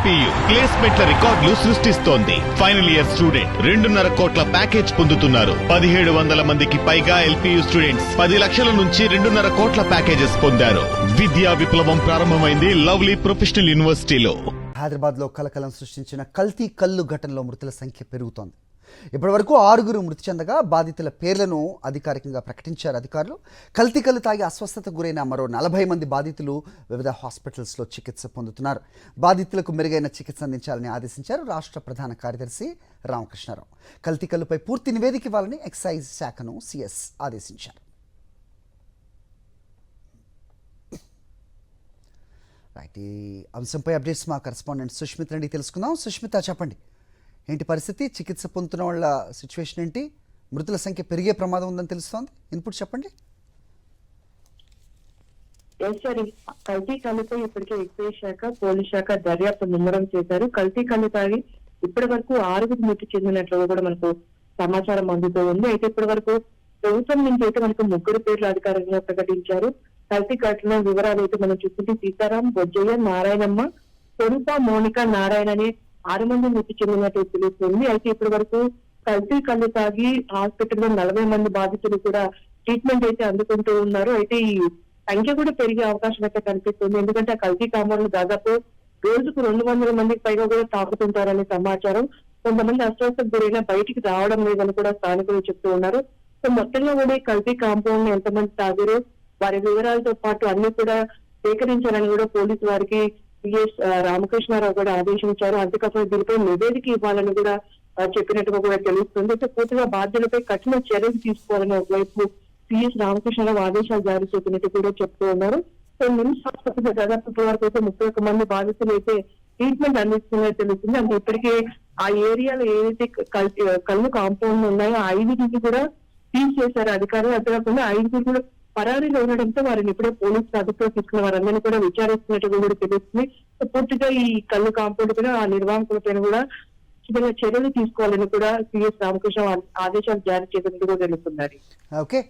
LPU ప్లేస్మెంట్ల రికార్డులు సృష్టిస్తోంది. Final year student 2.5 కోట్ల ప్యాకేజ్ పొందుతున్నారు. 1700 మందికి పైగా ఎల్పీయూ స్టూడెంట్స్ 10 లక్షల నుంచి 2.5 కోట్ల ప్యాకేజెస్ పొందారు. విద్యా విప్లవం ప్రారంభమైంది లవ్లీ ప్రొఫెషనల్ యూనివర్సిటీలో. హైదరాబాద్ లో కలకలం సృష్టించిన కల్తీ కల్లు ఘటనలో మృతుల సంఖ్య పెరుగుతోంది. ఇప్పటి వరకు 6 మృతి చెందగా బాధితుల పేర్లను అధికారికంగా ప్రకటించారు అధికారులు. కల్తీ కల్లు తాగి అస్వస్థతకు గురైన మరో 40 మంది బాధితులు వివిధ హాస్పిటల్స్లో చికిత్స పొందుతున్నారు. బాధితులకు మెరుగైన చికిత్స అందించాలని ఆదేశించారు రాష్ట్ర ప్రధాన కార్యదర్శి రామకృష్ణారావు. కల్తీ కల్లుపై పూర్తి నివేదిక ఇవ్వాలని ఎక్సైజ్ శాఖను సిఎస్ ఆదేశించారు. ఈ అంశంపై అప్డేట్స్ మా కరెస్పాండెంట్ సుష్మిత రెడ్డి తెలుసుకుందాం. సుష్మిత, చెప్పండి, ఏంటి పరిస్థితి? చికిత్స పొందుతున్న వాళ్ళ సిచ్యువేషన్ ఏంటి? మృతుల సంఖ్య పెరిగే ప్రమాదం ఉందని తెలుస్తోంది. ఇన్పుట్ చెప్పండి. కల్తీ కల్లుపై ఇప్పటికే ఎక్సైజ్ శాఖ, పోలీస్ శాఖ దర్యాప్తు ముమ్మరం చేశారు. కల్తీ కల్లు తాగి ఇప్పటి వరకు 6 మృతి చెందినట్లుగా కూడా మనకు సమాచారం అందుతూ ఉంది. అయితే ఇప్పటి వరకు ప్రభుత్వం నుంచి అయితే మనకు 3 పేర్లు అధికారికంగా ప్రకటించారు. కల్తీ ఘటన వివరాలు అయితే మనం చూస్తుంటే సీతారాం, బొజ్జయ్య, నారాయణమ్మ, స్వరూప, మౌనిక, నారాయణ అనే 6 మంది మృతి చెందినట్టు తెలుస్తుంది. అయితే ఇప్పటి వరకు కల్తీ కళ్ళు తాగి హాస్పిటల్లో 40 మంది బాధితులు కూడా ట్రీట్మెంట్ అయితే అందుకుంటూ ఉన్నారు. అయితే ఈ సంఖ్య కూడా పెరిగే అవకాశం అయితే కనిపిస్తుంది. ఎందుకంటే ఆ కల్తీ కామర్లు దాదాపు రోజుకు 200 మందికి పైగా కూడా తాకుతుంటారనే సమాచారం. కొంతమంది అస్వస్థకు గురైనా బయటికి రావడం లేదని కూడా స్థానికులు చెప్తూ ఉన్నారు. సో మొత్తంగా కూడా ఈ కల్తీ కాంపౌండ్ ఎంతమంది తాగారో వారి వివరాలతో పాటు అన్ని కూడా సేకరించాలని కూడా పోలీసు వారికి సిఎస్ రామకృష్ణారావు కూడా ఆదేశించారు. అంతేకాకుండా దీనిపై నివేదిక ఇవ్వాలని కూడా చెప్పినట్టుగా కూడా తెలుస్తుంది. అయితే పూర్తిగా బాధ్యులపై కఠిన చర్యలు తీసుకోవాలని ఒకవైపు సిఎస్ రామకృష్ణారావు ఆదేశాలు జారీ చేసినట్టు కూడా చెప్తూ ఉన్నారు. సో నిమ్స్ హాస్పిటల్ దాదాపు ఇప్పటి వరకు అయితే 31 మంది బాధితులు అయితే ట్రీట్మెంట్ అందిస్తున్నట్టు తెలుస్తుంది. అంటే ఇప్పటికే ఆ ఏరియాలో ఏదైతే కళ్ళు కాంపౌండ్ ఉన్నాయో 5 కూడా సీజ్ చేశారు అధికారులు. అంతేకాకుండా 5 కూడా పరారీలో ఉండడంతో వారిని ఇప్పుడే పోలీసులు అదుపులో తీసుకున్న వారందరినీ కూడా విచారిస్తున్నట్టుగా కూడా తెలుస్తుంది. పూర్తిగా ఈ కళ్ళు కాంపౌండ్ పైన ఆ నిర్వాహకుల పైన కూడా చర్యలు తీసుకోవాలని కూడా సిఎస్ రామకృష్ణ ఆదేశాలు జారీ చేసినట్టు కూడా తెలుస్తున్నారు. ఓకే.